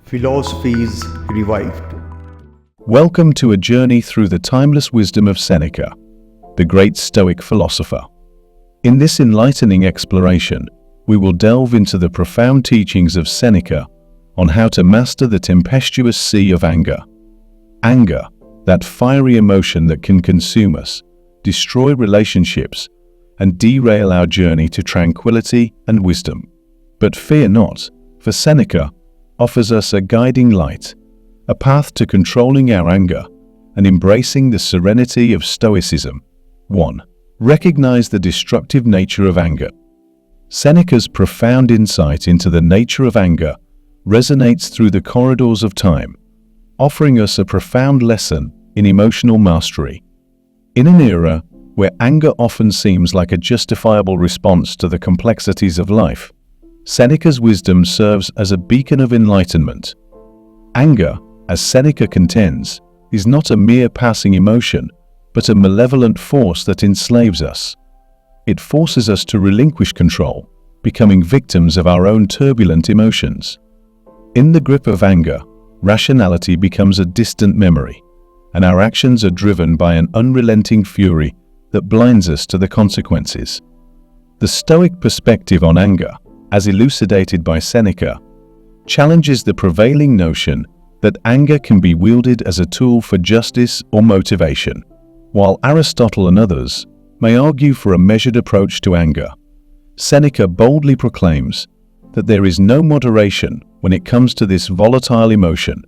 Philosophies Revived. Welcome to a journey through the timeless wisdom of Seneca, the great Stoic philosopher. In this enlightening exploration, we will delve into the profound teachings of Seneca on how to master the tempestuous sea of anger. Anger, that fiery emotion that can consume us, destroy relationships, and derail our journey to tranquility and wisdom. But fear not, for Seneca offers us a guiding light, a path to controlling our anger and embracing the serenity of Stoicism. 1. Recognize the destructive nature of anger. Seneca's profound insight into the nature of anger resonates through the corridors of time, offering us a profound lesson in emotional mastery. In an era where anger often seems like a justifiable response to the complexities of life, Seneca's wisdom serves as a beacon of enlightenment. Anger, as Seneca contends, is not a mere passing emotion, but a malevolent force that enslaves us. It forces us to relinquish control, becoming victims of our own turbulent emotions. In the grip of anger, rationality becomes a distant memory, and our actions are driven by an unrelenting fury that blinds us to the consequences. The Stoic perspective on anger, as elucidated by Seneca, challenges the prevailing notion that anger can be wielded as a tool for justice or motivation. While Aristotle and others may argue for a measured approach to anger, Seneca boldly proclaims that there is no moderation when it comes to this volatile emotion.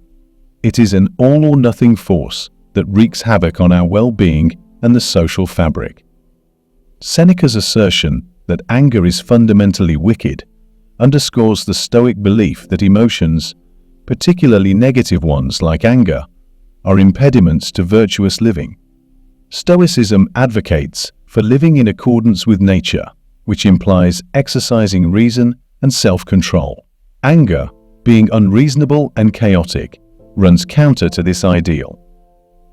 It is an all-or-nothing force that wreaks havoc on our well-being and the social fabric. Seneca's assertion that anger is fundamentally wicked underscores the Stoic belief that emotions, particularly negative ones like anger, are impediments to virtuous living. Stoicism advocates for living in accordance with nature, which implies exercising reason and self-control. Anger, being unreasonable and chaotic, runs counter to this ideal.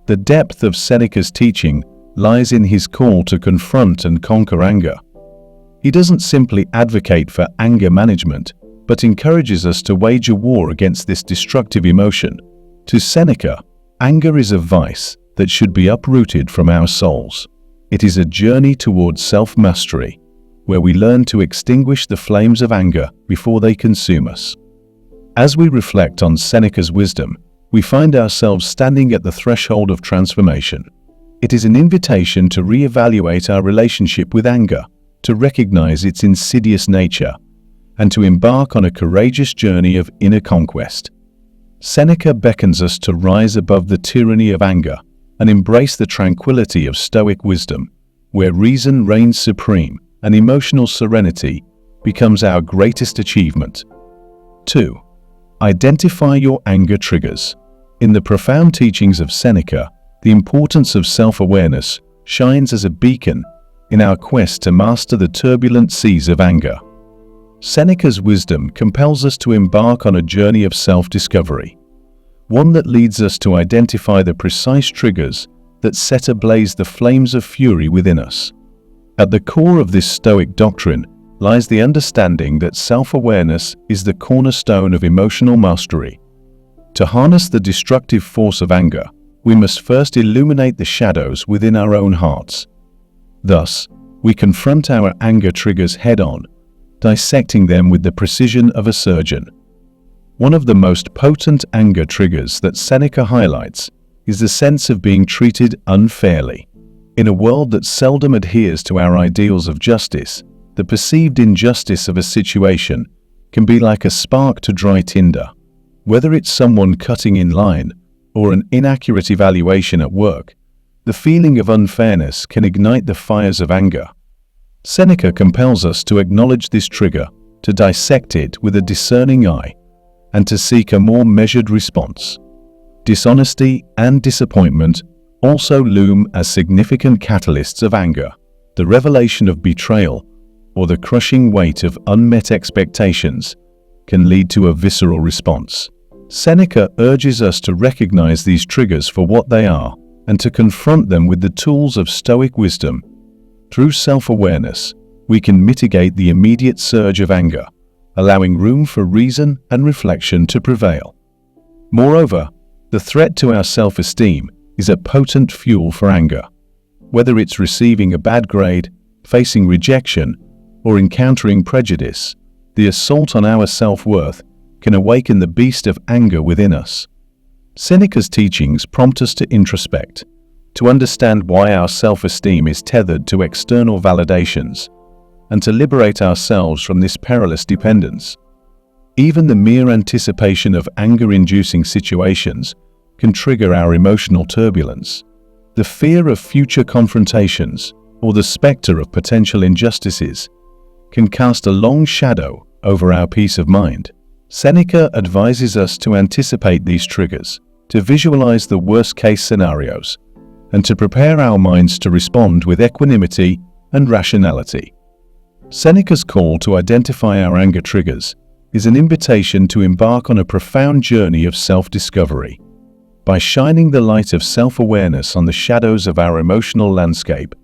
The depth of Seneca's teaching lies in his call to confront and conquer anger. He doesn't simply advocate for anger management, but encourages us to wage a war against this destructive emotion. To Seneca, anger is a vice that should be uprooted from our souls. It is a journey towards self-mastery, where we learn to extinguish the flames of anger before they consume us. As we reflect on Seneca's wisdom, we find ourselves standing at the threshold of transformation. It is an invitation to reevaluate our relationship with anger, to recognize its insidious nature, and to embark on a courageous journey of inner conquest. Seneca beckons us to rise above the tyranny of anger and embrace the tranquility of Stoic wisdom, where reason reigns supreme and emotional serenity becomes our greatest achievement. 2. Identify your anger triggers. In the profound teachings of Seneca, the importance of self-awareness shines as a beacon in our quest to master the turbulent seas of anger. Seneca's wisdom compels us to embark on a journey of self-discovery, one that leads us to identify the precise triggers that set ablaze the flames of fury within us. At the core of this Stoic doctrine lies the understanding that self-awareness is the cornerstone of emotional mastery. To harness the destructive force of anger, we must first illuminate the shadows within our own hearts. Thus, we confront our anger triggers head-on, dissecting them with the precision of a surgeon. One of the most potent anger triggers that Seneca highlights is the sense of being treated unfairly. In a world that seldom adheres to our ideals of justice, the perceived injustice of a situation can be like a spark to dry tinder. Whether it's someone cutting in line or an inaccurate evaluation at work, the feeling of unfairness can ignite the fires of anger. Seneca compels us to acknowledge this trigger, to dissect it with a discerning eye, and to seek a more measured response. Dishonesty and disappointment also loom as significant catalysts of anger. The revelation of betrayal or the crushing weight of unmet expectations can lead to a visceral response. Seneca urges us to recognize these triggers for what they are and to confront them with the tools of Stoic wisdom. Through self-awareness, we can mitigate the immediate surge of anger, allowing room for reason and reflection to prevail. Moreover, the threat to our self-esteem is a potent fuel for anger. Whether it's receiving a bad grade, facing rejection, or encountering prejudice, the assault on our self-worth can awaken the beast of anger within us. Seneca's teachings prompt us to introspect, to understand why our self-esteem is tethered to external validations, and to liberate ourselves from this perilous dependence. Even the mere anticipation of anger-inducing situations can trigger our emotional turbulence. The fear of future confrontations or the specter of potential injustices can cast a long shadow over our peace of mind. Seneca advises us to anticipate these triggers, to visualize the worst-case scenarios, and to prepare our minds to respond with equanimity and rationality. Seneca's call to identify our anger triggers is an invitation to embark on a profound journey of self-discovery. By shining the light of self-awareness on the shadows of our emotional landscape,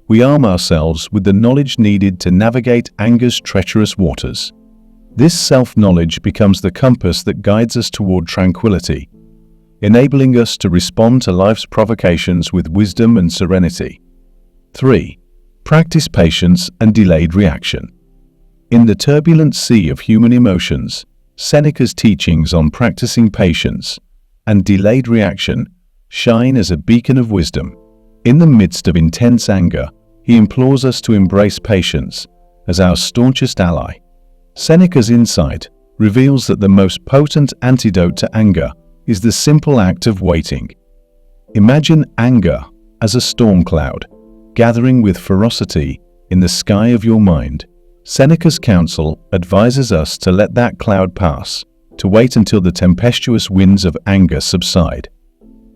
we arm ourselves with the knowledge needed to navigate anger's treacherous waters. This self-knowledge becomes the compass that guides us toward tranquility, enabling us to respond to life's provocations with wisdom and serenity. 3. Practice patience and delayed reaction. In the turbulent sea of human emotions, Seneca's teachings on practicing patience and delayed reaction shine as a beacon of wisdom. In the midst of intense anger, he implores us to embrace patience as our staunchest ally. Seneca's insight reveals that the most potent antidote to anger is the simple act of waiting. Imagine anger as a storm cloud, gathering with ferocity in the sky of your mind. Seneca's counsel advises us to let that cloud pass, to wait until the tempestuous winds of anger subside.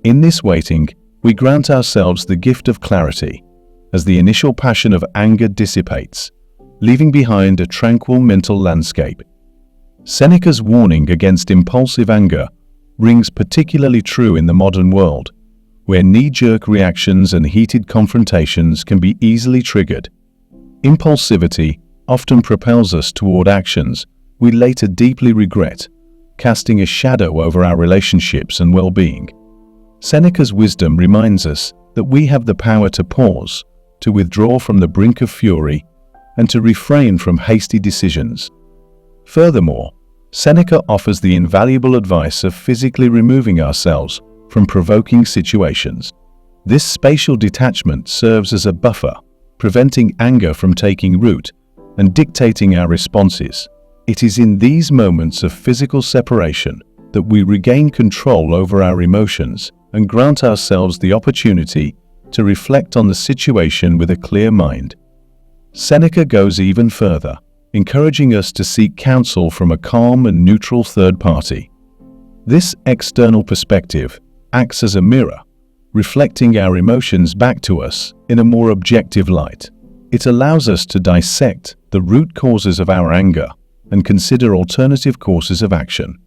In this waiting, we grant ourselves the gift of clarity, as the initial passion of anger dissipates, leaving behind a tranquil mental landscape. Seneca's warning against impulsive anger rings particularly true in the modern world, where knee-jerk reactions and heated confrontations can be easily triggered. Impulsivity often propels us toward actions we later deeply regret, casting a shadow over our relationships and well-being. Seneca's wisdom reminds us that we have the power to pause, to withdraw from the brink of fury, and to refrain from hasty decisions. Furthermore, Seneca offers the invaluable advice of physically removing ourselves from provoking situations. This spatial detachment serves as a buffer, preventing anger from taking root and dictating our responses. It is in these moments of physical separation that we regain control over our emotions and grant ourselves the opportunity to reflect on the situation with a clear mind. Seneca goes even further, encouraging us to seek counsel from a calm and neutral third party. This external perspective acts as a mirror, reflecting our emotions back to us in a more objective light. It allows us to dissect the root causes of our anger and consider alternative courses of action.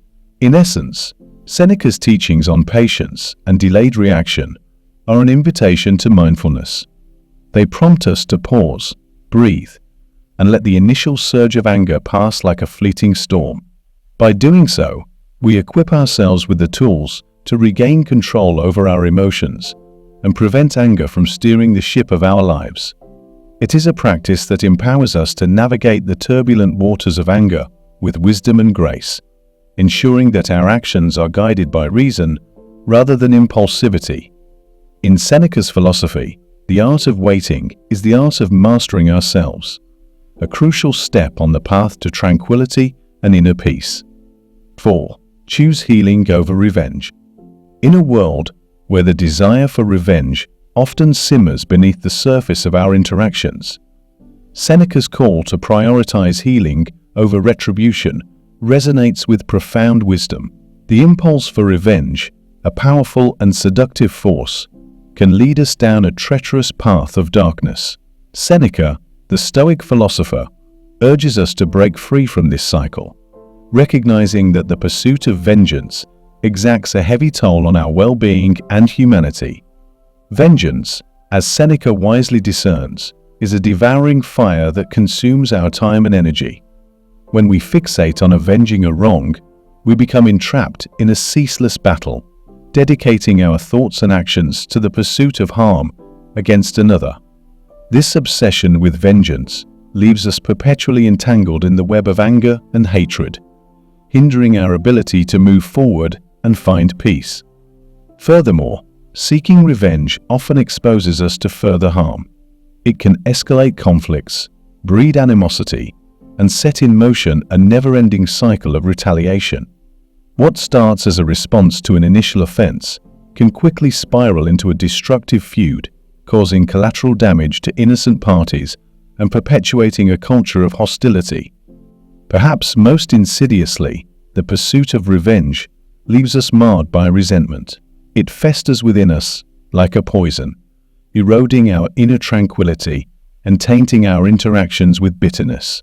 In essence, Seneca's teachings on patience and delayed reaction are an invitation to mindfulness. They prompt us to pause, breathe, and let the initial surge of anger pass like a fleeting storm. By doing so, we equip ourselves with the tools to regain control over our emotions and prevent anger from steering the ship of our lives. It is a practice that empowers us to navigate the turbulent waters of anger with wisdom and grace, ensuring that our actions are guided by reason rather than impulsivity. In Seneca's philosophy, the art of waiting is the art of mastering ourselves, a crucial step on the path to tranquility and inner peace. 4. Choose healing over revenge. In a world where the desire for revenge often simmers beneath the surface of our interactions, Seneca's call to prioritize healing over retribution resonates with profound wisdom. The impulse for revenge, a powerful and seductive force, can lead us down a treacherous path of darkness. Seneca, the Stoic philosopher, urges us to break free from this cycle, recognizing that the pursuit of vengeance exacts a heavy toll on our well-being and humanity. Vengeance, as Seneca wisely discerns, is a devouring fire that consumes our time and energy. When we fixate on avenging a wrong, we become entrapped in a ceaseless battle, dedicating our thoughts and actions to the pursuit of harm against another. This obsession with vengeance leaves us perpetually entangled in the web of anger and hatred, hindering our ability to move forward and find peace. Furthermore, seeking revenge often exposes us to further harm. It can escalate conflicts, breed animosity, and set in motion a never-ending cycle of retaliation. What starts as a response to an initial offense can quickly spiral into a destructive feud, causing collateral damage to innocent parties and perpetuating a culture of hostility. Perhaps most insidiously, the pursuit of revenge leaves us marred by resentment. It festers within us like a poison, eroding our inner tranquility and tainting our interactions with bitterness.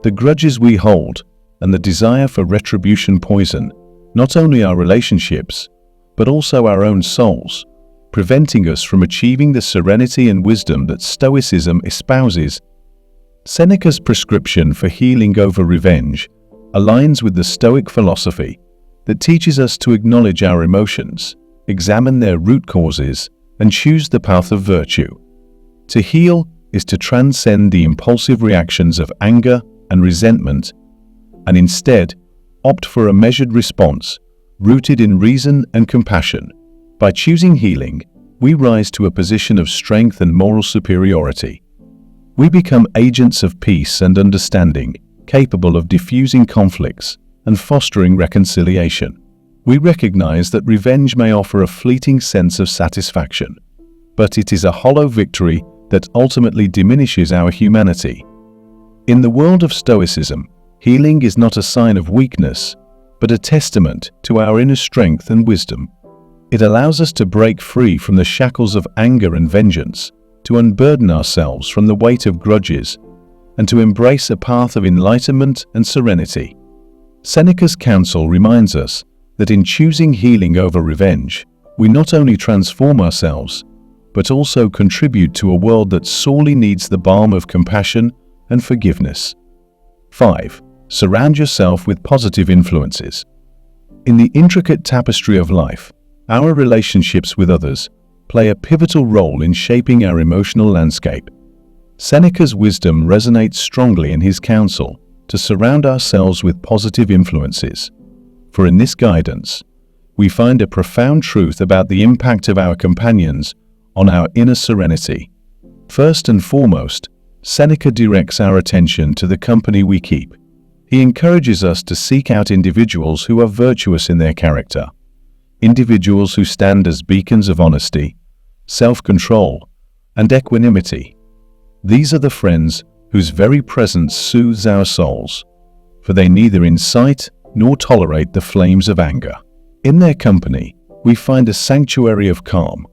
The grudges we hold and the desire for retribution poison not only our relationships, but also our own souls, preventing us from achieving the serenity and wisdom that Stoicism espouses. Seneca's prescription for healing over revenge aligns with the Stoic philosophy that teaches us to acknowledge our emotions, examine their root causes, and choose the path of virtue. To heal is to transcend the impulsive reactions of anger and resentment, and instead opt for a measured response rooted in reason and compassion. By choosing healing, we rise to a position of strength and moral superiority. We become agents of peace and understanding, capable of diffusing conflicts and fostering reconciliation. We recognize that revenge may offer a fleeting sense of satisfaction, but it is a hollow victory that ultimately diminishes our humanity. In the world of Stoicism, healing is not a sign of weakness, but a testament to our inner strength and wisdom. It allows us to break free from the shackles of anger and vengeance, to unburden ourselves from the weight of grudges, and to embrace a path of enlightenment and serenity. Seneca's counsel reminds us that in choosing healing over revenge, we not only transform ourselves, but also contribute to a world that sorely needs the balm of compassion and forgiveness. 5. Surround yourself with positive influences. In the intricate tapestry of life, our relationships with others play a pivotal role in shaping our emotional landscape. Seneca's wisdom resonates strongly in his counsel to surround ourselves with positive influences. For in this guidance, we find a profound truth about the impact of our companions on our inner serenity. First and foremost, Seneca directs our attention to the company we keep. He encourages us to seek out individuals who are virtuous in their character, individuals who stand as beacons of honesty, self-control, and equanimity. These are the friends whose very presence soothes our souls, for they neither incite nor tolerate the flames of anger. In their company, we find a sanctuary of calm,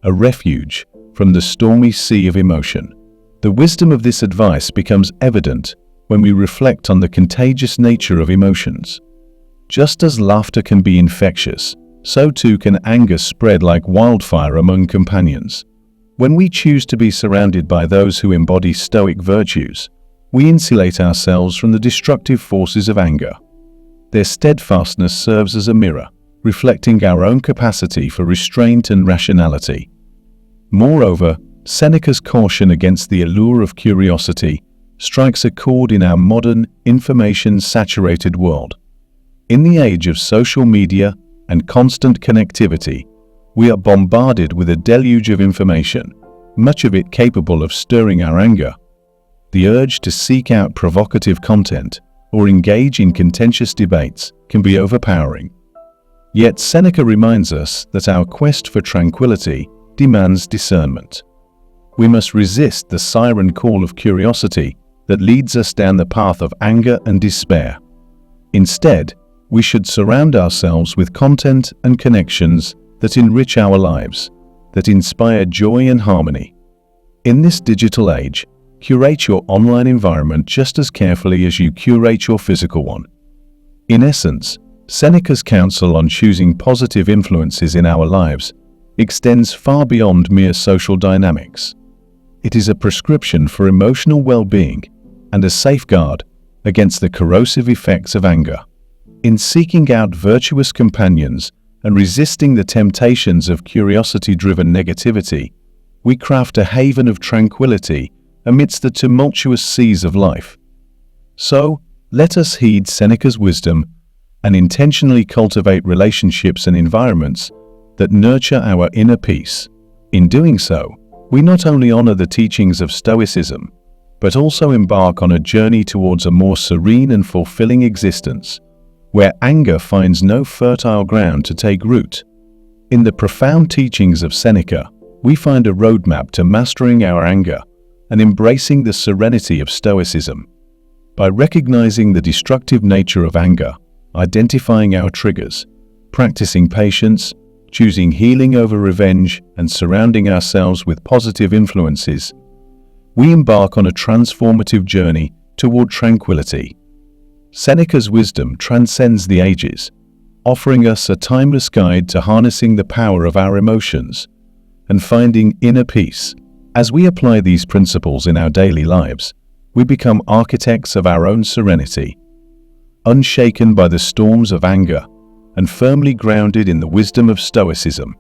a refuge from the stormy sea of emotion. The wisdom of this advice becomes evident when we reflect on the contagious nature of emotions. Just as laughter can be infectious, so too can anger spread like wildfire among companions. When we choose to be surrounded by those who embody Stoic virtues, we insulate ourselves from the destructive forces of anger. Their steadfastness serves as a mirror, reflecting our own capacity for restraint and rationality. Moreover, Seneca's caution against the allure of curiosity strikes a chord in our modern, information-saturated world. In the age of social media and constant connectivity, we are bombarded with a deluge of information, much of it capable of stirring our anger. The urge to seek out provocative content or engage in contentious debates can be overpowering. Yet Seneca reminds us that our quest for tranquility demands discernment. We must resist the siren call of curiosity that leads us down the path of anger and despair. Instead, we should surround ourselves with content and connections that enrich our lives, that inspire joy and harmony. In this digital age, curate your online environment just as carefully as you curate your physical one. In essence, Seneca's counsel on choosing positive influences in our lives extends far beyond mere social dynamics. It is a prescription for emotional well-being and a safeguard against the corrosive effects of anger. In seeking out virtuous companions and resisting the temptations of curiosity-driven negativity, we craft a haven of tranquility amidst the tumultuous seas of life. So, let us heed Seneca's wisdom and intentionally cultivate relationships and environments that nurture our inner peace. In doing so, we not only honor the teachings of Stoicism, but also embark on a journey towards a more serene and fulfilling existence, where anger finds no fertile ground to take root. In the profound teachings of Seneca, we find a roadmap to mastering our anger and embracing the serenity of Stoicism. By recognizing the destructive nature of anger, identifying our triggers, practicing patience, choosing healing over revenge, and surrounding ourselves with positive influences, we embark on a transformative journey toward tranquility. Seneca's wisdom transcends the ages, offering us a timeless guide to harnessing the power of our emotions and finding inner peace. As we apply these principles in our daily lives, we become architects of our own serenity, unshaken by the storms of anger and firmly grounded in the wisdom of Stoicism.